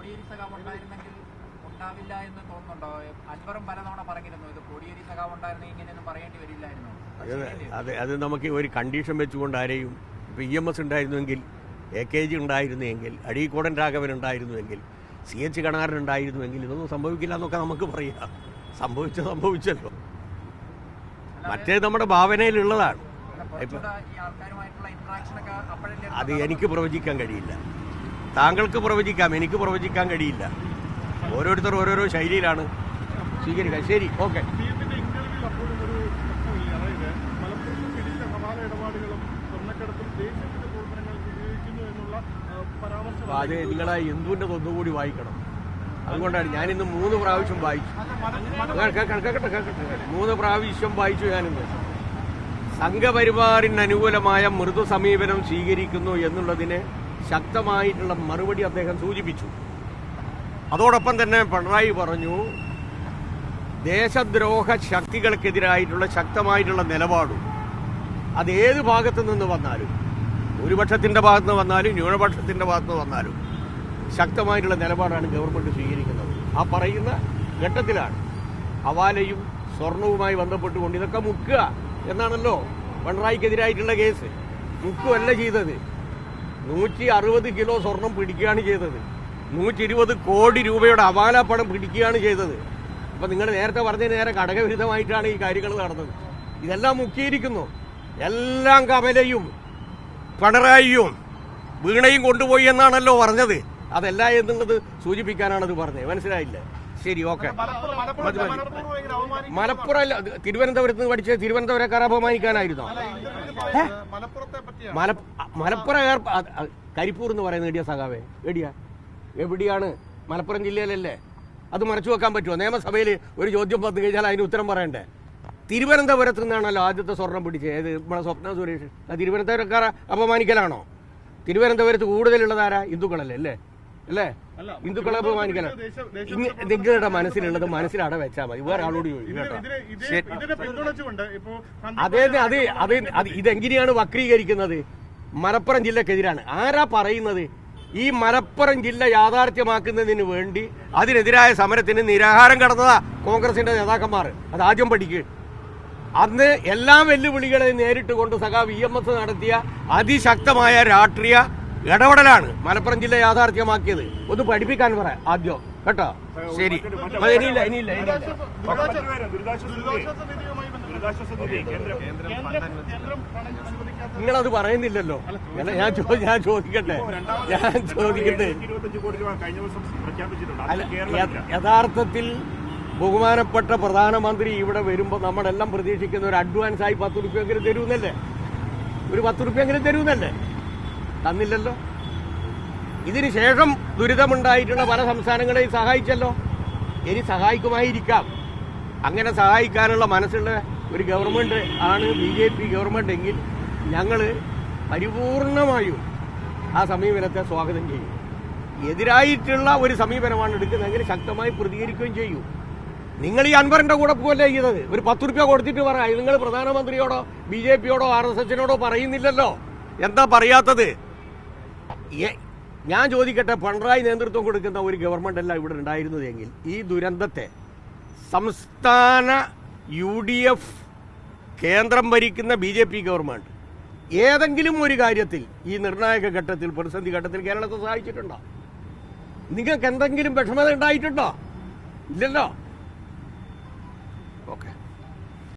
കോടിയേരി സഖാവ് ഉണ്ടായിരുന്നെങ്കിൽ ഉണ്ടാവില്ല എന്ന് തോന്നുന്നുണ്ടോ? അൻവറും പലതവണ പറഞ്ഞിരുന്നു ഇത് കോടിയേരി സഖാവ് ഉണ്ടായിരുന്നെങ്കിൽ ഇങ്ങനെയൊന്നും പറയേണ്ടി വരില്ലായിരുന്നു. അതെ, അത് നമുക്ക് ഒരു കണ്ടീഷൻ വെച്ചുകൊണ്ട് ആരെയും ഇപ്പോൾ EMS ഉണ്ടായിരുന്നുവെങ്കിൽ, AKG ഉണ്ടായിരുന്നെങ്കിൽ, അഴീക്കോടൻ രാഘവൻ ഉണ്ടായിരുന്നുവെങ്കിൽ, CH കണാരൻ ഉണ്ടായിരുന്നുവെങ്കിൽ ഇതൊന്നും സംഭവിക്കില്ല എന്നൊക്കെ നമുക്ക് പറയാം. സംഭവിച്ചല്ലോ. മറ്റേത് നമ്മുടെ ഭാവനയിലുള്ളതാണ്. അത് എനിക്ക് പ്രവചിക്കാൻ കഴിയില്ല. താങ്കൾക്ക് പ്രവചിക്കാം, എനിക്ക് പ്രവചിക്കാൻ കഴിയില്ല. ഓരോരുത്തർ ഓരോരോ ശൈലിയിലാണ് സ്വീകരിക്കുക. ശരി, ഓക്കെ. അത് നിങ്ങളെ ഹിന്ദുവിൻ്റെ ഒന്നുകൂടി വായിക്കണം. അതുകൊണ്ടാണ് ഞാനിന്ന് 3 പ്രാവശ്യം വായിച്ചു. 3 പ്രാവശ്യം വായിച്ചു ഞാനിന്ന്. സംഘപരിവാറിന് അനുകൂലമായ മൃദു സമീപനം സ്വീകരിക്കുന്നു എന്നുള്ളതിന് ശക്തമായിട്ടുള്ള മറുപടി അദ്ദേഹം സൂചിപ്പിച്ചു. അതോടൊപ്പം തന്നെ പിണറായി പറഞ്ഞു, ദേശദ്രോഹ ശക്തികൾക്കെതിരായിട്ടുള്ള ശക്തമായിട്ടുള്ള നിലപാടും അത് ഏത് ഭാഗത്തു നിന്ന് വന്നാലും, ഭൂരിപക്ഷത്തിൻ്റെ ഭാഗത്ത് നിന്ന് വന്നാലും ന്യൂനപക്ഷത്തിൻ്റെ ഭാഗത്ത് നിന്ന് വന്നാലും ശക്തമായിട്ടുള്ള നിലപാടാണ് ഗവൺമെൻറ് സ്വീകരിക്കുന്നത്. ആ പറയുന്ന ഘട്ടത്തിലാണ് ഹവാലയും സ്വർണവുമായി ബന്ധപ്പെട്ടുകൊണ്ട് ഇതൊക്കെ മുക്കുക എന്നാണല്ലോ പിണറായിക്കെതിരായിട്ടുള്ള കേസ്. മുക്കുകയല്ല ചെയ്തത്, 160 കിലോ സ്വർണം പിടിക്കുകയാണ് ചെയ്തത്. 120 കോടി രൂപയുടെ ഹവാല പണം പിടിക്കുകയാണ് ചെയ്തത്. അപ്പം നിങ്ങൾ നേരത്തെ പറഞ്ഞ നേരെ ഘടകവിരുദ്ധമായിട്ടാണ് ഈ കാര്യങ്ങൾ നടന്നത്. ഇതെല്ലാം മുക്കിയിരിക്കുന്നു. എല്ലാം കമലയും പിണറായിയും വീണയും കൊണ്ടുപോയി എന്നാണല്ലോ പറഞ്ഞത്. അതല്ല എന്നുള്ളത് സൂചിപ്പിക്കാനാണത് പറഞ്ഞത്. മനസ്സിലായില്ലേ? ശരി, ഓക്കെ. മലപ്പുറം അല്ല, തിരുവനന്തപുരത്ത് നിന്ന് പഠിച്ചത് തിരുവനന്തപുരക്കാരെ അപമാനിക്കാനായിരുന്നോ? മലപ്പുറം കരിപ്പൂർ എന്ന് പറയുന്നത് എടിയ സഖാവേ, എവിടെയാണ്? മലപ്പുറം ജില്ലയിലല്ലേ? അത് മറച്ചു വെക്കാൻ പറ്റുമോ? നിയമസഭയിൽ ഒരു ചോദ്യം വന്നു കഴിഞ്ഞാൽ അതിന് ഉത്തരം പറയണ്ടേ? തിരുവനന്തപുരത്ത് നിന്നാണല്ലോ ആദ്യത്തെ സ്വർണം പിടിച്ചത്. ഏത്? നമ്മളെ സ്വപ്ന സുരേഷ്. അത് തിരുവനന്തപുരക്കാരെ അപമാനിക്കലാണോ? തിരുവനന്തപുരത്ത് കൂടുതലുള്ളതാരാ? ഹിന്ദുക്കളല്ലേ? അല്ലേ? ഹിന്ദുക്കളെ അപമാനിക്കലാണ്. നിങ്ങളുടെ മനസ്സിലുള്ളത് മനസ്സിലട വെച്ചാൽ മതി. വേറെ ആളോട് ചോദിക്കും കേട്ടോ. അത് ഇതെങ്ങനെയാണ് വക്രീകരിക്കുന്നത്? മലപ്പുറം ജില്ലക്കെതിരാണ്. ആരാ പറയുന്നത്? ഈ മലപ്പുറം ജില്ല യാഥാർത്ഥ്യമാക്കുന്നതിന് വേണ്ടി അതിനെതിരായ സമരത്തിന് നിരാഹാരം കടന്നതാ കോൺഗ്രസിന്റെ നേതാക്കന്മാർ. അത് ആദ്യം പഠിക്കുക. അന്ന് എല്ലാ വെല്ലുവിളികളെയും നേരിട്ട് കൊണ്ട് സഖാവ് EMS നടത്തിയ അതിശക്തമായ രാഷ്ട്രീയ ഇടപെടലാണ് മലപ്പുറം ജില്ല യാഥാർത്ഥ്യമാക്കിയത്. ഒന്ന് പഠിപ്പിക്കാൻ പറ ആദ്യം കേട്ടോ. ശരി, ഇനിയില്ല. നിങ്ങളത് പറയുന്നില്ലല്ലോ. ഞാൻ ചോദിക്കട്ടെ. യഥാർത്ഥത്തിൽ ബഹുമാനപ്പെട്ട പ്രധാനമന്ത്രി ഇവിടെ വരുമ്പോൾ നമ്മളെല്ലാം പ്രതീക്ഷിക്കുന്ന ഒരു അഡ്വാൻസായി 10 രൂപയെങ്കിലും തരുമെന്നല്ലേ? ഒരു 10 രൂപയെങ്കിലും തരുമെന്നല്ലേ? തന്നില്ലല്ലോ. ഇതിന് ശേഷം ദുരിതമുണ്ടായിട്ടുള്ള പല സംസ്ഥാനങ്ങളെയും സഹായിച്ചല്ലോ. ഇനി സഹായിക്കുമായിരിക്കാം. അങ്ങനെ സഹായിക്കാനുള്ള മനസ്സുള്ള ഒരു ഗവൺമെൻറ് ആണ് BJP ഗവൺമെൻറ് എങ്കിൽ ഞങ്ങൾ പരിപൂർണമായും ആ സമീപനത്തെ സ്വാഗതം ചെയ്യും. എതിരായിട്ടുള്ള ഒരു സമീപനമാണ് എടുക്കുന്നതെങ്കിൽ ശക്തമായി പ്രതികരിക്കുകയും ചെയ്യും. നിങ്ങൾ ഈ അൻവറിന്റെ കൂടെ പോലെ ചെയ്തത് ഒരു 10 രൂപ കൊടുത്തിട്ട് പറയാം. നിങ്ങൾ പ്രധാനമന്ത്രിയോടോ BJPയോടോ RSSനോടോ പറയുന്നില്ലല്ലോ. എന്താ പറയാത്തത്? ഞാൻ ചോദിക്കട്ടെ, പിണറായി നേതൃത്വം കൊടുക്കുന്ന ഒരു ഗവൺമെന്റ് അല്ല ഇവിടെ ഉണ്ടായിരുന്നതെങ്കിൽ ഈ ദുരന്തത്തെ സംസ്ഥാന UDF കേന്ദ്രം ഭരിക്കുന്ന BJP ഗവൺമെന്റ് ഏതെങ്കിലും ഒരു കാര്യത്തിൽ ഈ നിർണായക ഘട്ടത്തിൽ, പ്രതിസന്ധി ഘട്ടത്തിൽ കേരളത്തെ സഹായിച്ചിട്ടുണ്ടോ? നിങ്ങൾക്ക് എന്തെങ്കിലും വിഷമത ഉണ്ടായിട്ടുണ്ടോ? ഇല്ലല്ലോ. ഓക്കെ.